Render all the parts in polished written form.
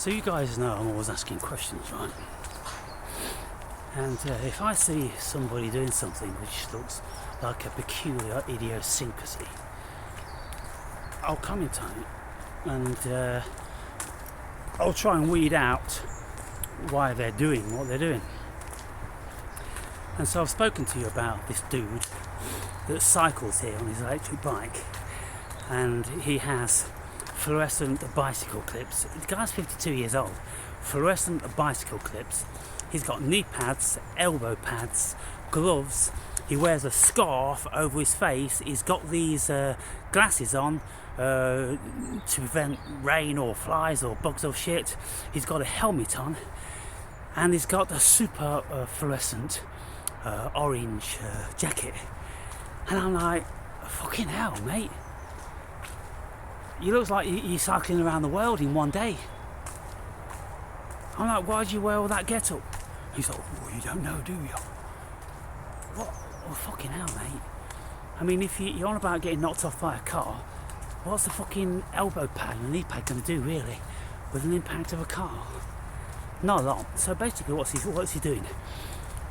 So you guys know I'm always asking questions, right? And if I see somebody doing something which looks like a peculiar idiosyncrasy, I'll comment on it and I'll try and weed out why they're doing what they're doing. And so I've spoken to you about this dude that cycles here on his electric bike, and he has fluorescent bicycle clips. The guy's 52 years old. Fluorescent bicycle clips. He's got knee pads, elbow pads, gloves. He wears a scarf over his face. He's got these glasses on to prevent rain or flies or bugs or shit. He's got a helmet on, and he's got a super fluorescent orange jacket. And I'm like, fucking hell, mate. You look like you're cycling around the world in one day. I'm like, why'd you wear all that get-up? He's like, oh, you don't know, do you? What? Oh, fucking hell, mate. I mean, if you're on about getting knocked off by a car, what's the fucking elbow pad and knee pad going to do, really, with an impact of a car? Not a lot. So basically, what's he doing?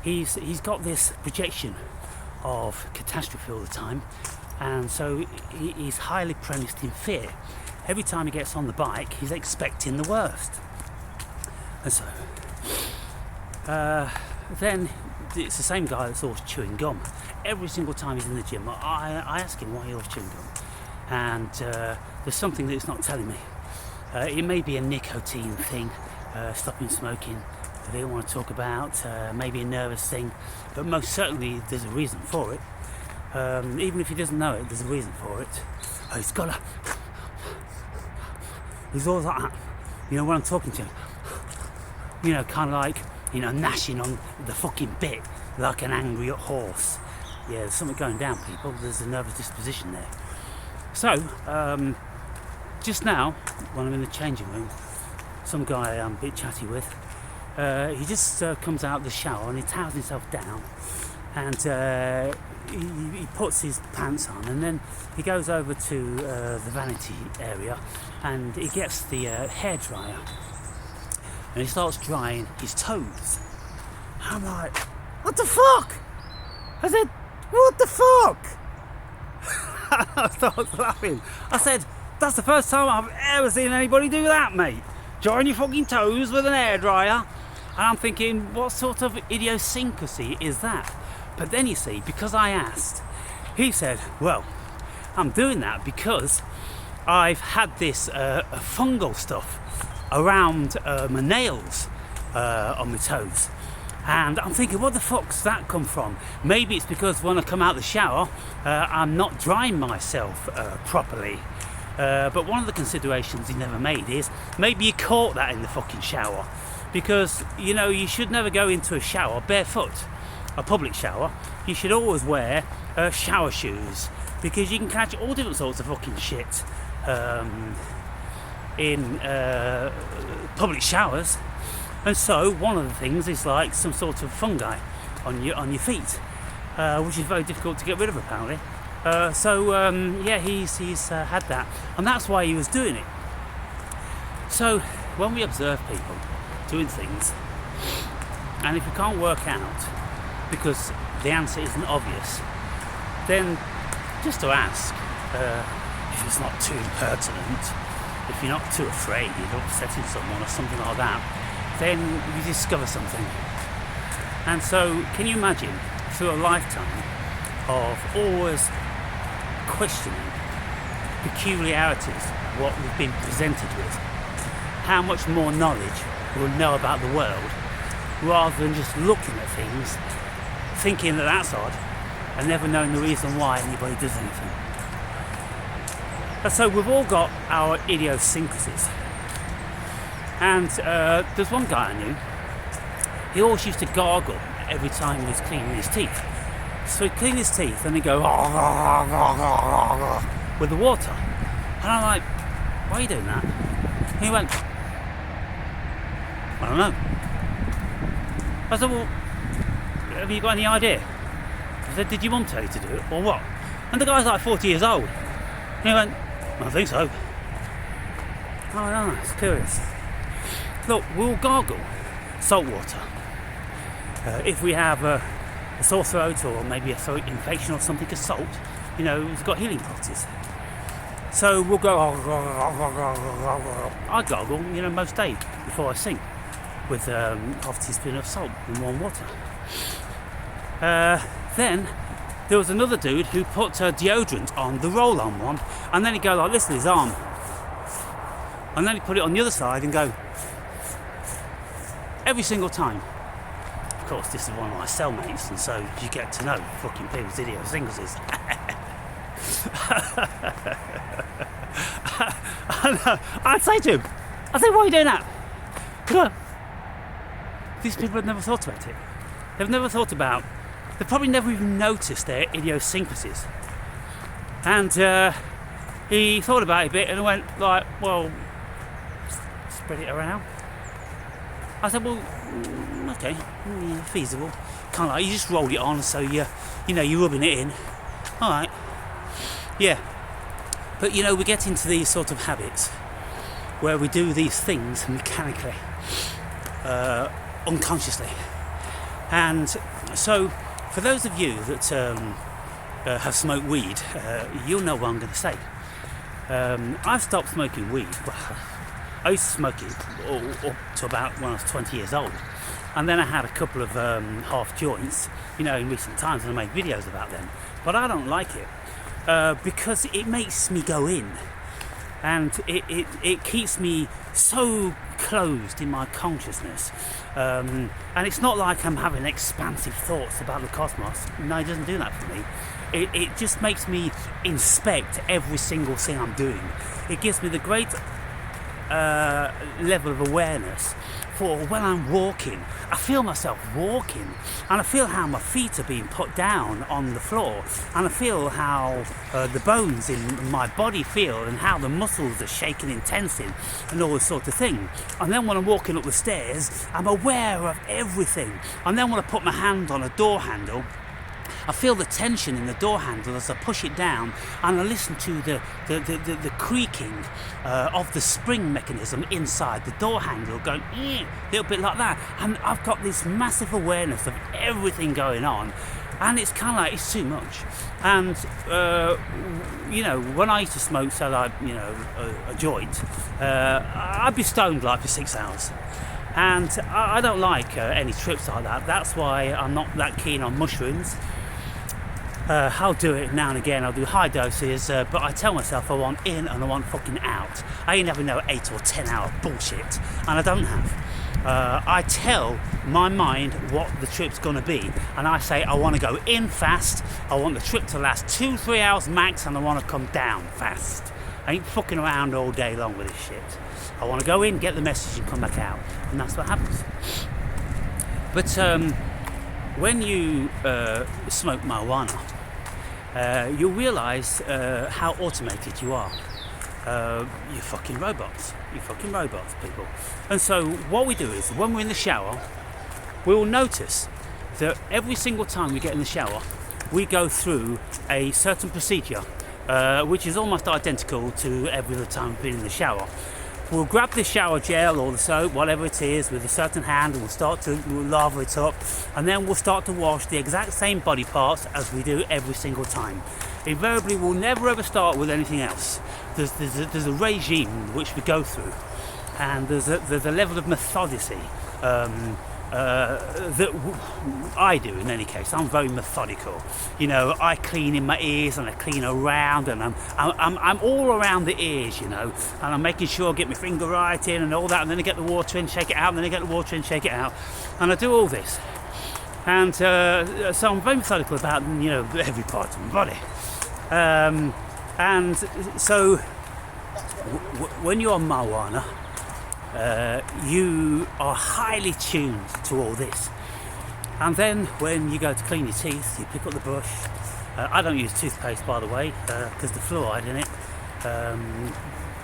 He's got this projection of catastrophe all the time, and so he's highly premised in fear. Every time he gets on the bike, he's expecting the worst. And so then it's the same guy that's always chewing gum. Every single time he's in the gym, I ask him why he always chewing gum, and there's something that it's not telling me. It may be a nicotine thing, stopping smoking, that they don't want to talk about, maybe a nervous thing, but most certainly there's a reason for it. Even if he doesn't know it, there's a reason for it. He's always like that, you know, when I'm talking to him, you know, kind of like, you know, gnashing on the fucking bit like an angry horse. Yeah, there's something going down, people. There's a nervous disposition there. So, just now, when I'm in the changing room, some guy I'm a bit chatty with, he just comes out of the shower and he towels himself down, and he puts his pants on, and then he goes over to the vanity area and he gets the hairdryer and he starts drying his toes. I'm like, what the fuck? I said, what the fuck? I started laughing. I said, that's the first time I've ever seen anybody do that, mate. Drying your fucking toes with an hairdryer. And I'm thinking, what sort of idiosyncrasy is that? But then you see, because I asked, he said, well, I'm doing that because I've had this fungal stuff around my nails on my toes. And I'm thinking, what the fuck's that come from? Maybe it's because when I come out of the shower, I'm not drying myself properly. But one of the considerations he never made is maybe you caught that in the fucking shower. Because, you know, you should never go into a shower barefoot. A public shower. You should always wear shower shoes, because you can catch all different sorts of fucking shit in public showers. And so one of the things is like some sort of fungi on your feet, which is very difficult to get rid of, apparently. Yeah, he's had that, and that's why he was doing it. So when we observe people doing things, and if we can't work out because the answer isn't obvious, then just to ask, if it's not too pertinent, if you're not too afraid of upsetting someone or something like that, then you discover something. And so, can you imagine, through a lifetime of always questioning peculiarities, what we've been presented with, how much more knowledge we'll know about the world, rather than just looking at things, thinking that that's odd, and never knowing the reason why anybody does anything. And so we've all got our idiosyncrasies. And there's one guy I knew, he always used to gargle every time he was cleaning his teeth. So he'd clean his teeth and he'd go with the water. And I'm like, why are you doing that? And he went, I don't know. I said, well, have you got any idea? I said, did your mum tell you to do it, or what? And the guy's like 40 years old. And he went, I think so. Oh no, it's curious. look, we'll gargle salt water. If we have a sore throat or maybe a throat infection or something, a salt, we've got healing properties. So we'll go, I gargle, most days before I sing with half a teaspoon of salt in warm water. Then there was another dude who put deodorant on the roll-on one, and then he'd go like this with his arm. And then he'd put it on the other side and go every single time. Of course, this is one of my cellmates, and so you get to know fucking people's idiosyncrasies. I'd say to him, why are you doing that? Look, these people have never thought about it. They've probably never even noticed their idiosyncrasies. And he thought about it a bit and went like, well, spread it around. I said, well, okay, feasible. Kind of like you just roll it on, so you're rubbing it in. All right, yeah. But we get into these sort of habits where we do these things mechanically, unconsciously. And so, for those of you that have smoked weed, you'll know what I'm going to say. I've stopped smoking weed. Well, I used to smoke it up to about when I was 20 years old. And then I had a couple of half joints, in recent times, and I made videos about them. But I don't like it because it makes me go in. And it keeps me so closed in my consciousness. And it's not like I'm having expansive thoughts about the cosmos. No, it doesn't do that for me. It just makes me inspect every single thing I'm doing. It gives me the great level of awareness for when I'm walking. I feel myself walking, and I feel how my feet are being put down on the floor, and I feel how the bones in my body feel, and how the muscles are shaking and tensing, and all this sort of thing. And then when I'm walking up the stairs, I'm aware of everything. And then when I put my hand on a door handle, I feel the tension in the door handle as I push it down, and I listen to the creaking of the spring mechanism inside the door handle going a little bit like that. And I've got this massive awareness of everything going on, and it's kind of like it's too much. And when I used to smoke, so like a joint, I'd be stoned like for 6 hours. And I don't like any trips like that. That's why I'm not that keen on mushrooms. I'll do it now and again. I'll do high doses, but I tell myself I want in and I want fucking out. I ain't having no 8 or 10 hour bullshit, and I don't have. I tell my mind what the trip's gonna be, and I say I want to go in fast. I want the trip to last 2-3 hours max, and I want to come down fast. I ain't fucking around all day long with this shit. I want to go in, get the message, and come back out, and that's what happens. But when you smoke marijuana, you'll realise how automated you are. You're fucking robots. You're fucking robots, people. And so what we do is, when we're in the shower, we will notice that every single time we get in the shower, we go through a certain procedure, which is almost identical to every other time we've been in the shower. We'll grab the shower gel or the soap, whatever it is, with a certain hand, and we'll lather it up, and then we'll start to wash the exact same body parts as we do every single time. Invariably, we'll never ever start with anything else. There's a regime which we go through, and there's a level of methodicity that I do in any case. I'm very methodical. I clean in my ears and I clean around, and I'm all around the ears, and I'm making sure I get my finger right in and all that, and then I get the water in, shake it out, and then I get the water in, shake it out, and I do all this. And so I'm very methodical about every part of my body. And so when you're on marijuana, you are highly tuned to all this. And then when you go to clean your teeth, you pick up the brush. I don't use toothpaste, by the way, because the fluoride in it.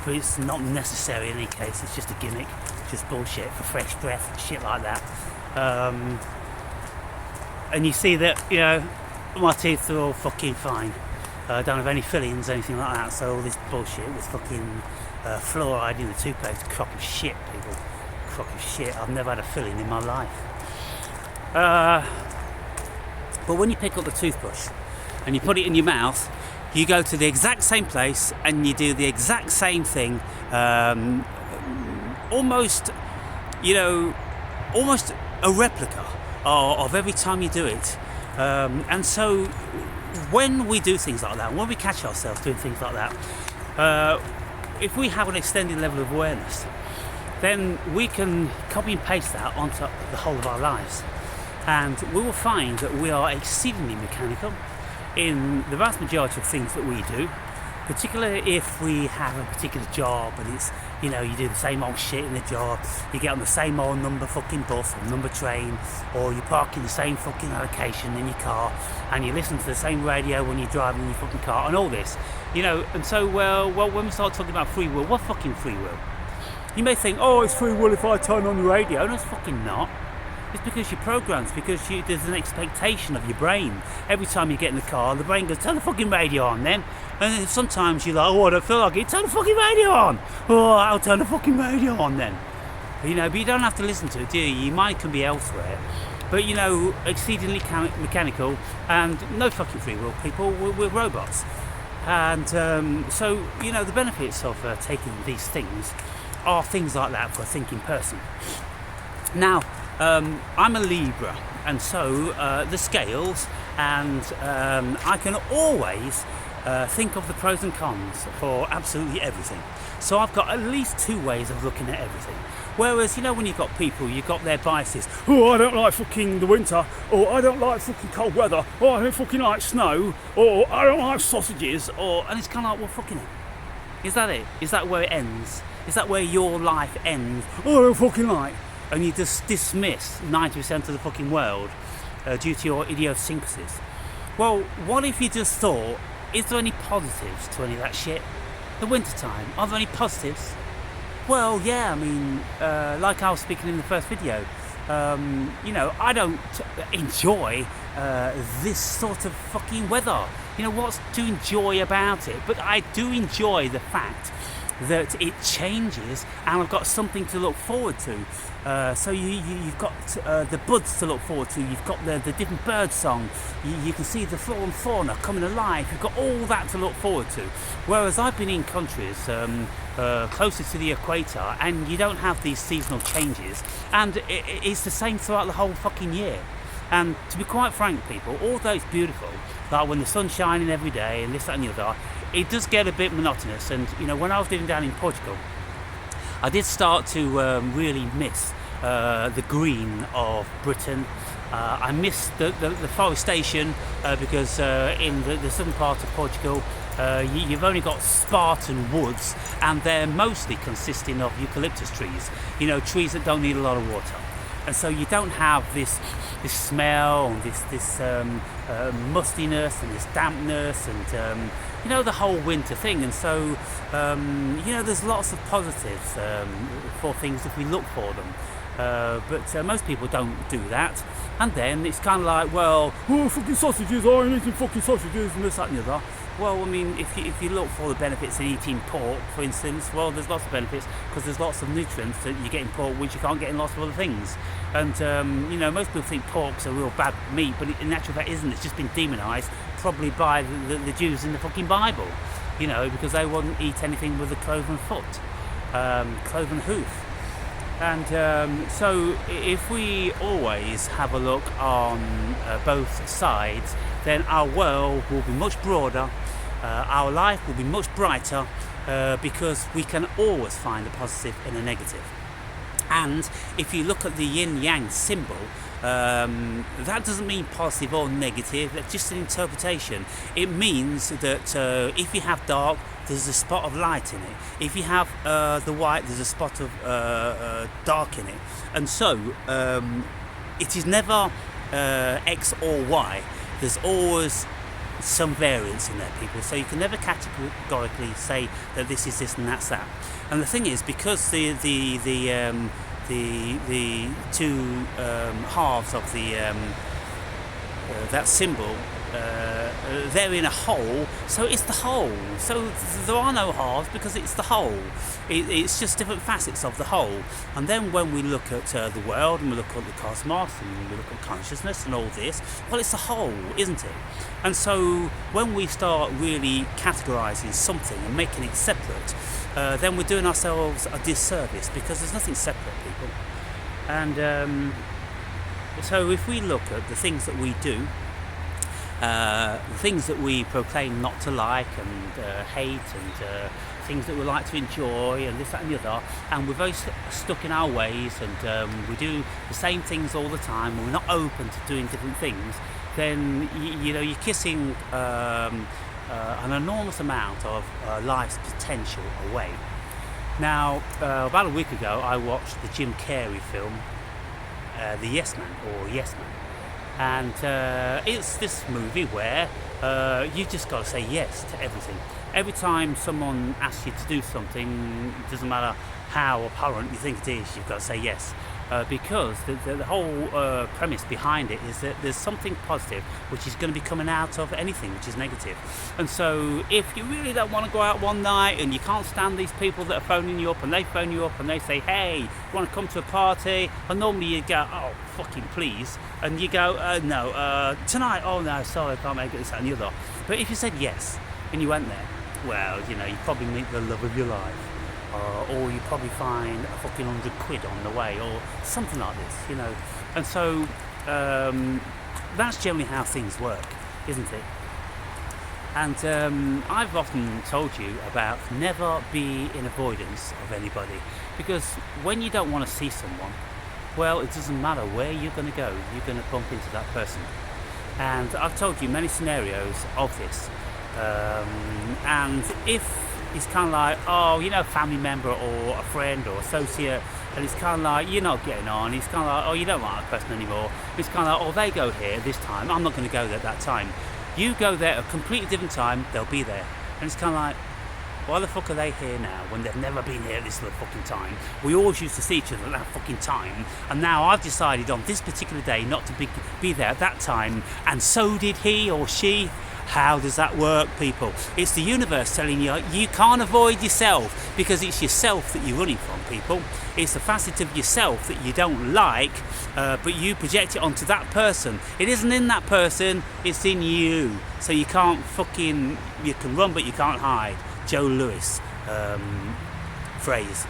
But it's not necessary in any case. It's just a gimmick, just bullshit for fresh breath and shit like that. And you see that my teeth are all fucking fine. I don't have any fillings, anything like that. So all this bullshit with fucking fluoride in the toothpaste, crock of shit, people. fucking shit. I've never had a filling in my life. But when you pick up the toothbrush and you put it in your mouth, you go to the exact same place and you do the exact same thing, almost a replica of every time you do it. And so when we do things like that, when we catch ourselves doing things like that, if we have an extended level of awareness, then we can copy and paste that onto the whole of our lives. And we will find that we are exceedingly mechanical in the vast majority of things that we do, particularly if we have a particular job and it's, you do the same old shit in the job, you get on the same old number fucking bus or number train, or you park in the same fucking location in your car, and you listen to the same radio when you're driving your fucking car, and all this, and so, well, when we start talking about free will, what fucking free will? You may think, oh, it's free will if I turn on the radio. No, it's fucking not. It's because you're programmed, because there's an expectation of your brain. Every time you get in the car, the brain goes, turn the fucking radio on then. And then sometimes you're like, oh, I don't feel like it, turn the fucking radio on. Oh, I'll turn the fucking radio on then. But you don't have to listen to it, do you? Your mind can be elsewhere. But, exceedingly mechanical and no fucking free will, people. We're robots. And so, the benefits of taking these things are things like that for a thinking person. Now, I'm a Libra, and so the scales, and I can always think of the pros and cons for absolutely everything. So I've got at least two ways of looking at everything. Whereas, when you've got people, you've got their biases. Oh, I don't like fucking the winter, or I don't like fucking cold weather, or I don't fucking like snow, or I don't like sausages, and it's kind of like, well, fucking it. Is that it? Is that where it ends? Is that where your life ends? Oh, I don't fucking like. And you just dismiss 90% of the fucking world due to your idiosyncrasies. Well, what if you just thought, is there any positives to any of that shit? The wintertime, are there any positives? Well, yeah, like I was speaking in the first video, I don't enjoy this sort of fucking weather. What's to enjoy about it? But I do enjoy the fact that it changes, and I've got something to look forward to. So you've got the buds to look forward to. You've got the different bird song. You can see the flora and fauna coming alive. You've got all that to look forward to. Whereas I've been in countries closer to the equator, and you don't have these seasonal changes, and it's the same throughout the whole fucking year. And to be quite frank, people, although it's beautiful, like when the sun's shining every day and this, that and the other, it does get a bit monotonous. And when I was living down in Portugal, I did start to really miss the green of Britain. I missed the forestation because in the southern part of Portugal, you've only got Spartan woods, and they're mostly consisting of eucalyptus trees, trees that don't need a lot of water. And so you don't have this smell and this mustiness and this dampness and the whole winter thing. And so there's lots of positives for things if we look for them. But most people don't do that. And then it's kind of like, well, oh, fucking sausages, oh, I'm eating fucking sausages and this, that and the other. Well, if you look for the benefits in eating pork, for instance, well, there's lots of benefits because there's lots of nutrients that you get in pork which you can't get in lots of other things. And, most people think pork's a real bad meat, but in actual fact isn't. It's just been demonised, probably by the Jews in the fucking Bible, because they wouldn't eat anything with a cloven foot, cloven hoof. And so if we always have a look on both sides, then our world will be much broader, our life will be much brighter, because we can always find a positive in a negative. And if you look at the yin-yang symbol, that doesn't mean positive or negative, that's just an interpretation. It means that if you have dark, there's a spot of light in it. If you have the white, there's a spot of dark in it. And so it is never X or Y. There's always some variance in there, people. So you can never categorically say that this is this and that's that. And the thing is, because the two halves of the that symbol they're in a hole, so it's the hole. So there are no halves because it's the whole. It's just different facets of the whole. And then when we look at the world, and we look at the cosmos, and we look at consciousness and all this, well, it's the whole, isn't it? And so when we start really categorizing something and making it separate, then we're doing ourselves a disservice, because there's nothing separate, people. And so if we look at the things that we do, the things that we proclaim not to like and hate, and things that we like to enjoy, and this, that and the other, and we're very stuck in our ways, and we do the same things all the time, and we're not open to doing different things, then you're kissing an enormous amount of life's potential away. Now, about a week ago, I watched the Jim Carrey film, The Yes Man, or Yes Man. And it's this movie where you just got to say yes to everything. Every time someone asks you to do something, it doesn't matter how abhorrent you think it is, you've got to say yes. Because the whole premise behind it is that there's something positive which is going to be coming out of anything which is negative. And so if you really don't want to go out one night, and you can't stand these people that are phoning you up, and they phone you up and they say, hey, you want to come to a party? And normally you go, oh, fucking please. And you go, no, tonight, oh no, sorry, I can't make it, this, that and the other. But if you said yes, and you went there, well, you probably meet the love of your life. Or you probably find a fucking £100 on the way, or something like this, And so that's generally how things work, isn't it? And I've often told you about never be in avoidance of anybody, because when you don't want to see someone, well, it doesn't matter where you're going to go, you're going to bump into that person. And I've told you many scenarios of this. And if it's kind of like, family member or a friend or associate, and it's kind of like, you're not getting on, it's kind of like, oh, you don't like that person anymore. It's kind of like, oh, they go here this time, I'm not going to go there at that time. You go there at a completely different time, they'll be there. And it's kind of like, why the fuck are they here now when they've never been here this fucking time? We always used to see each other at that fucking time, and now I've decided on this particular day not to be there at that time, and so did he or she. How does that work, people? It's the universe telling you you can't avoid yourself, because it's yourself that you're running from, people. It's a facet of yourself that you don't like, but you project it onto that person. It isn't in that person, it's in you. So you can't you can run but you can't hide. Joe Lewis phrase.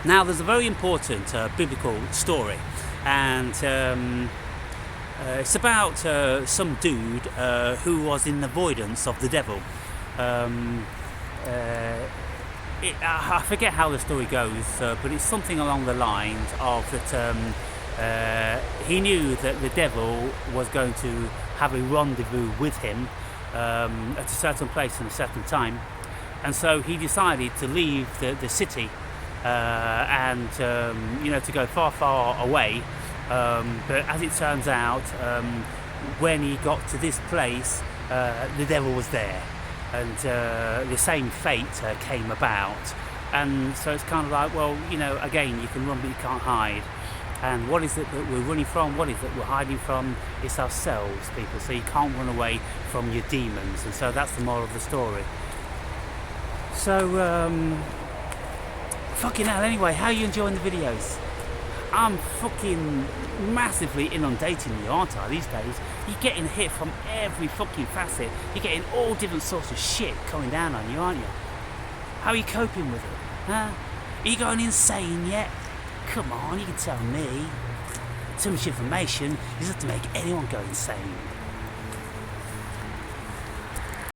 Now, there's a very important biblical story, and it's about some dude who was in avoidance of the devil. I forget how the story goes, but it's something along the lines of that he knew that the devil was going to have a rendezvous with him at a certain place and a certain time. And so he decided to leave the city and to go far, far away. But as it turns out, when he got to this place, the devil was there, and the same fate came about. And so it's kind of like, well, again, you can run but you can't hide. And what is it that we're running from? What is it we're hiding from? It's ourselves, people. So you can't run away from your demons. And so that's the moral of the story. So, fucking hell, anyway, how are you enjoying the videos? I'm fucking massively inundating you, aren't I, these days? You're getting hit from every fucking facet. You're getting all different sorts of shit coming down on you, aren't you? How are you coping with it? Huh? Are you going insane yet? Come on, you can tell me. Too much information is enough to make anyone go insane.